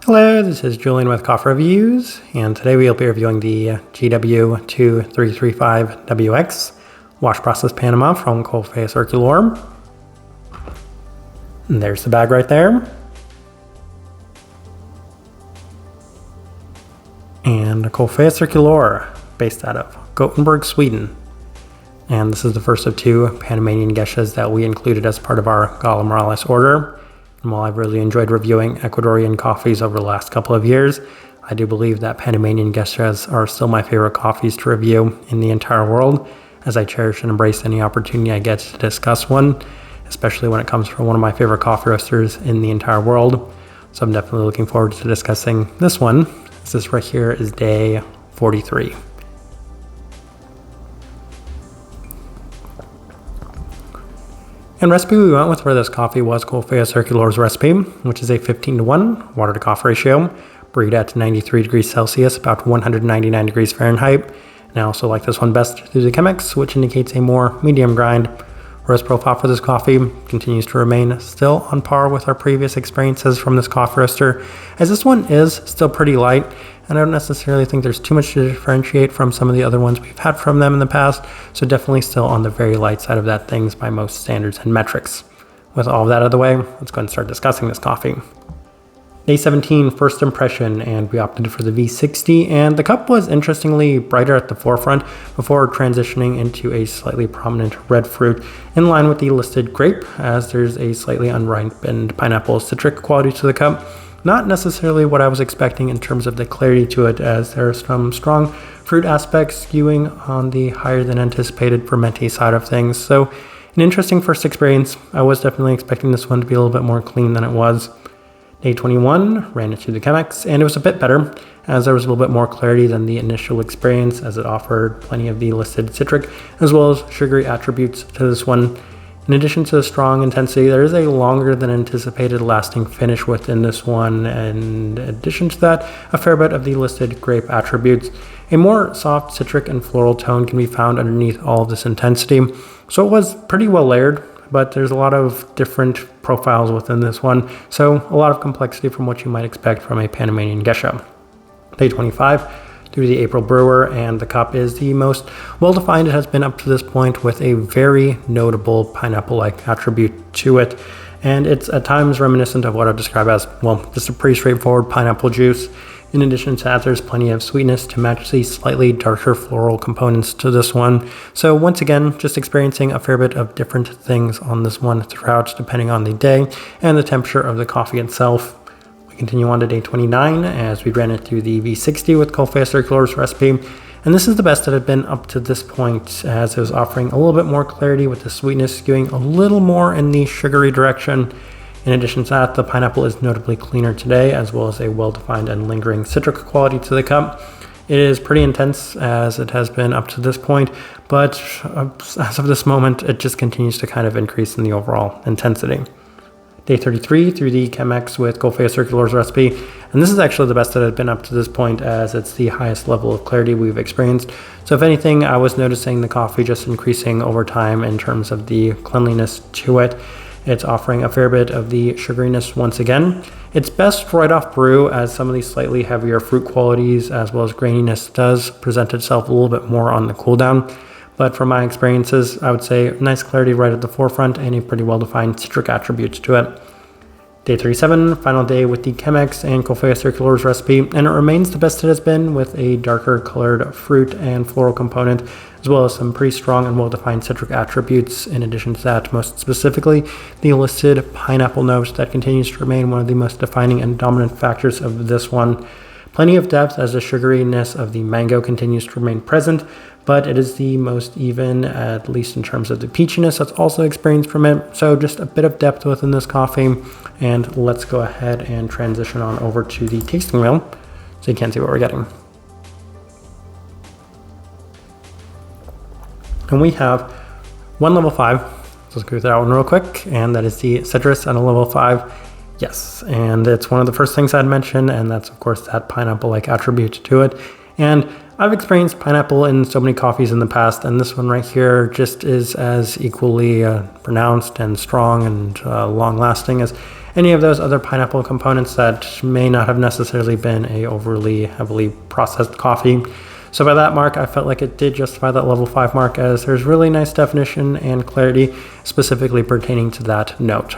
Hello, this is Julian with Coffee Reviews, and today we'll be reviewing the GW-2335WX wash process Panama from Coffea Circulor. And there's the bag right there. And Coffea Circulor, based out of Gothenburg, Sweden. And this is the first of two Panamanian geishas that we included as part of our Gala Morales order. And while I've really enjoyed reviewing Ecuadorian coffees over the last couple of years, I do believe that Panamanian geishas are still my favorite coffees to review in the entire world, as I cherish and embrace any opportunity I get to discuss one, especially when it comes from one of my favorite coffee roasters in the entire world. So I'm definitely looking forward to discussing this one, as this right here is day 43. And recipe we went with for this coffee was Coffea Circulor's recipe, which is a 15:1 water to coffee ratio, brewed at 93 degrees Celsius, about 199 degrees Fahrenheit. And I also like this one best through the Chemex, which indicates a more medium grind. Roast profile for this coffee continues to remain still on par with our previous experiences from this coffee roaster, as this one is still pretty light, and I don't necessarily think there's too much to differentiate from some of the other ones we've had from them in the past, so definitely still on the very light side of that things by most standards and metrics. With all of that out of the way, let's go ahead and start discussing this coffee. Day 17, first impression, and we opted for the V60, and the cup was interestingly brighter at the forefront before transitioning into a slightly prominent red fruit in line with the listed grape, as there's a slightly unripened pineapple citric quality to the cup. Not necessarily what I was expecting in terms of the clarity to it, as there are some strong fruit aspects skewing on the higher than anticipated fermenty side of things. So an interesting first experience. I was definitely expecting this one to be a little bit more clean than it was. Day 21, ran it through the Chemex, and it was a bit better, as there was a little bit more clarity than the initial experience, as it offered plenty of the listed citric as well as sugary attributes to this one. In addition to the strong intensity, there is a longer than anticipated lasting finish within this one, and in addition to that, a fair bit of the listed grape attributes. A more soft citric and floral tone can be found underneath all of this intensity, so it was pretty well layered, but there's a lot of different profiles within this one, so a lot of complexity from what you might expect from a Panamanian geisha. Day 25, through the April brewer, and the cup is the most well-defined it has been up to this point, with a very notable pineapple-like attribute to it, and it's at times reminiscent of what I'd describe as, well, just a pretty straightforward pineapple juice. In addition to that, there's plenty of sweetness to match the slightly darker floral components to this one. So once again, just experiencing a fair bit of different things on this one throughout, depending on the day and the temperature of the coffee itself. We continue on to day 29 as we ran it through the V60 with Coffea Circulor's recipe. And this is the best that had been up to this point, as it was offering a little bit more clarity with the sweetness skewing a little more in the sugary direction. In addition to that, the pineapple is notably cleaner today, as well as a well-defined and lingering citric quality to the cup. It is pretty intense, as it has been up to this point, but as of this moment, it just continues to kind of increase in the overall intensity. Day 33 through the Chemex with Coffea Circulor's recipe, and this is actually the best that had been up to this point, as it's the highest level of clarity we've experienced. So if anything, I was noticing the coffee just increasing over time in terms of the cleanliness to it. It's offering a fair bit of the sugariness once again. It's best right off brew, as some of the slightly heavier fruit qualities as well as graininess does present itself a little bit more on the cool down. But from my experiences, I would say nice clarity right at the forefront and a pretty well-defined citric attributes to it. Day 37, final day with the Chemex and Coffea Circulor's recipe, and it remains the best it has been, with a darker colored fruit and floral component, as well as some pretty strong and well-defined citric attributes. In addition to that, most specifically, the listed pineapple note that continues to remain one of the most defining and dominant factors of this one. Plenty of depth, as the sugariness of the mango continues to remain present, but it is the most even, at least in terms of the peachiness that's also experienced from it. So just a bit of depth within this coffee. And let's go ahead and transition on over to the tasting wheel so you can see what we're getting. And we have one level 5. So let's go through that one real quick, and that is the citrus at a level 5. Yes, and it's one of the first things I'd mention, and that's of course that pineapple-like attribute to it. And I've experienced pineapple in so many coffees in the past, and this one right here just is as equally pronounced and strong and long-lasting as any of those other pineapple components that may not have necessarily been a overly heavily processed coffee. So by that mark, I felt like it did justify that level 5 mark, as there's really nice definition and clarity specifically pertaining to that note.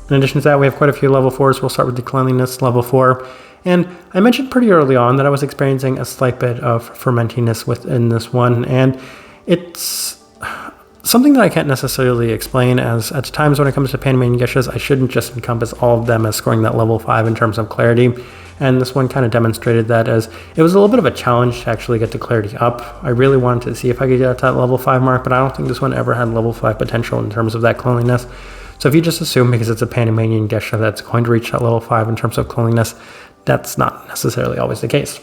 In addition to that, we have quite a few level 4s. We'll start with the cleanliness level 4. And I mentioned pretty early on that I was experiencing a slight bit of fermentiness within this one, and it's something that I can't necessarily explain, as at times when it comes to Panamanian geishas, I shouldn't just encompass all of them as scoring that level 5 in terms of clarity. And this one kind of demonstrated that, as it was a little bit of a challenge to actually get the clarity up. I really wanted to see if I could get that level 5 mark, but I don't think this one ever had level 5 potential in terms of that cleanliness. So if you just assume because it's a Panamanian geisha that's going to reach that level 5 in terms of cleanliness, that's not necessarily always the case.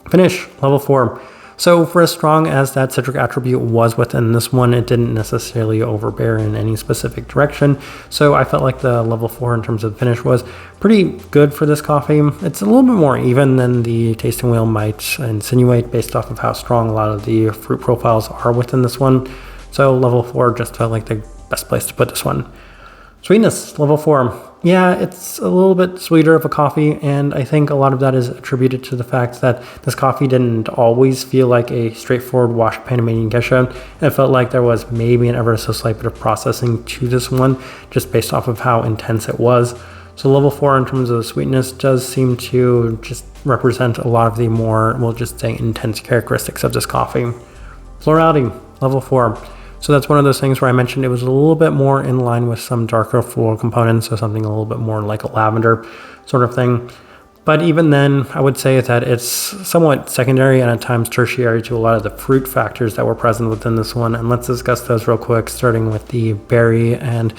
Finish, level 4. So for as strong as that citric attribute was within this one, it didn't necessarily overbear in any specific direction. So I felt like the level 4 in terms of finish was pretty good for this coffee. It's a little bit more even than the tasting wheel might insinuate based off of how strong a lot of the fruit profiles are within this one. So level 4 just felt like the best place to put this one. Sweetness, level 4. Yeah, it's a little bit sweeter of a coffee, and I think a lot of that is attributed to the fact that this coffee didn't always feel like a straightforward washed Panamanian geisha. It felt like there was maybe an ever so slight bit of processing to this one, just based off of how intense it was. So level 4 in terms of sweetness does seem to just represent a lot of the more, we'll just say, intense characteristics of this coffee. Florality, level 4. So that's one of those things where I mentioned it was a little bit more in line with some darker floral components, so something a little bit more like a lavender sort of thing. But even then, I would say that it's somewhat secondary and at times tertiary to a lot of the fruit factors that were present within this one. And let's discuss those real quick, starting with the berry. And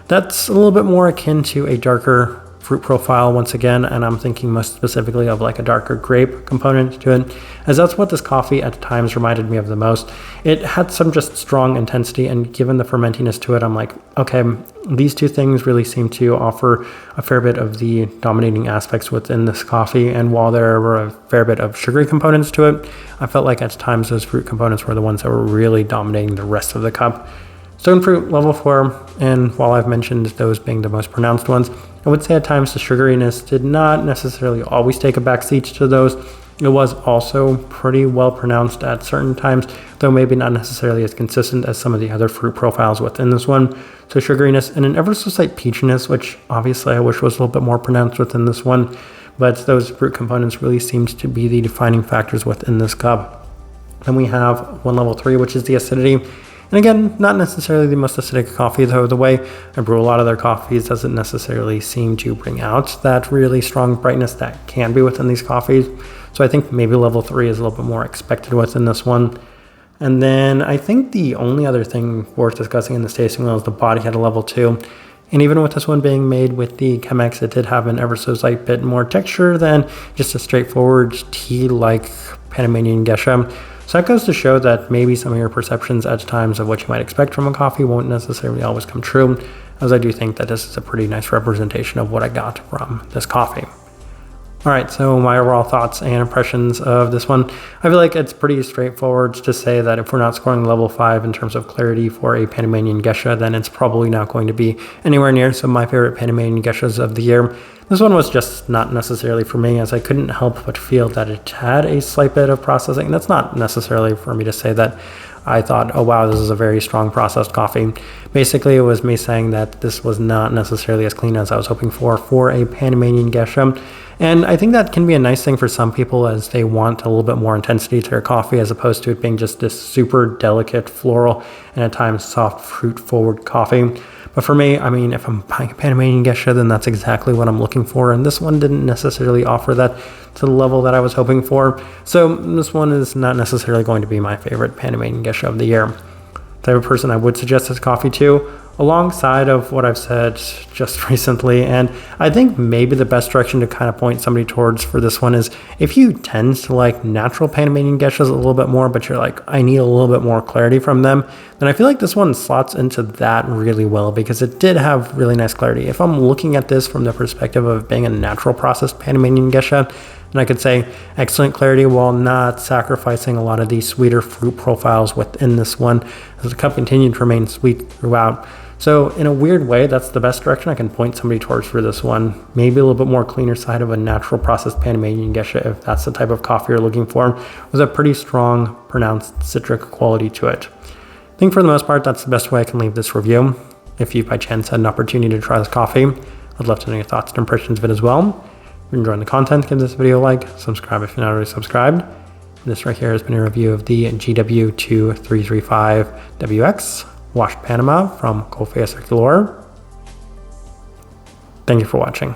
that's a little bit more akin to a darker fruit profile once again, and I'm thinking most specifically of like a darker grape component to it, as that's what this coffee at times reminded me of the most. It had some just strong intensity, and given the fermentiness to it, I'm like, okay, these two things really seem to offer a fair bit of the dominating aspects within this coffee. And while there were a fair bit of sugary components to it, I felt like at times those fruit components were the ones that were really dominating the rest of the cup. Stone fruit, level 4, and while I've mentioned those being the most pronounced ones, I would say at times the sugariness did not necessarily always take a backseat to those. It was also pretty well pronounced at certain times, though maybe not necessarily as consistent as some of the other fruit profiles within this one. So sugariness and an ever so slight peachiness, which obviously I wish was a little bit more pronounced within this one, but those fruit components really seems to be the defining factors within this cup. Then we have one level 3, which is the acidity. And again, not necessarily the most acidic coffee, though the way I brew a lot of their coffees doesn't necessarily seem to bring out that really strong brightness that can be within these coffees. So I think maybe level 3 is a little bit more expected within this one. And then I think the only other thing worth discussing in this tasting wheel is the body had a level 2. And even with this one being made with the Chemex, it did have an ever so slight bit more texture than just a straightforward tea-like Panamanian geisha. So that goes to show that maybe some of your perceptions at times of what you might expect from a coffee won't necessarily always come true, as I do think that this is a pretty nice representation of what I got from this coffee. All right, so my overall thoughts and impressions of this one. I feel like it's pretty straightforward to say that if we're not scoring level 5 in terms of clarity for a Panamanian geisha, then it's probably not going to be anywhere near some of my favorite Panamanian geishas of the year. This one was just not necessarily for me, as I couldn't help but feel that it had a slight bit of processing. That's not necessarily for me to say that I thought, oh wow, this is a very strong processed coffee. Basically, it was me saying that this was not necessarily as clean as I was hoping for a Panamanian geisha. And I think that can be a nice thing for some people, as they want a little bit more intensity to their coffee, as opposed to it being just this super delicate floral and at times soft fruit forward coffee. But for me, I mean, if I'm buying a Panamanian geisha, then that's exactly what I'm looking for. And this one didn't necessarily offer that to the level that I was hoping for. So this one is not necessarily going to be my favorite Panamanian geisha of the year. The type of person I would suggest this coffee to, alongside of what I've said just recently. And I think maybe the best direction to kind of point somebody towards for this one is if you tend to like natural Panamanian geishas a little bit more, but you're like, I need a little bit more clarity from them, then I feel like this one slots into that really well, because it did have really nice clarity. If I'm looking at this from the perspective of being a natural processed Panamanian geisha, and I could say excellent clarity while not sacrificing a lot of these sweeter fruit profiles within this one, as the cup continued to remain sweet throughout. So in a weird way, that's the best direction I can point somebody towards for this one. Maybe a little bit more cleaner side of a natural processed Panamanian Gesha, if that's the type of coffee you're looking for, with a pretty strong, pronounced citric quality to it. I think for the most part, that's the best way I can leave this review. If you by chance had an opportunity to try this coffee, I'd love to know your thoughts and impressions of it as well. If you're enjoying the content, give this video a like, subscribe if you're not already subscribed. This right here has been a review of the GW-2335WX washed Panama from Coffea Circulor. Thank you for watching.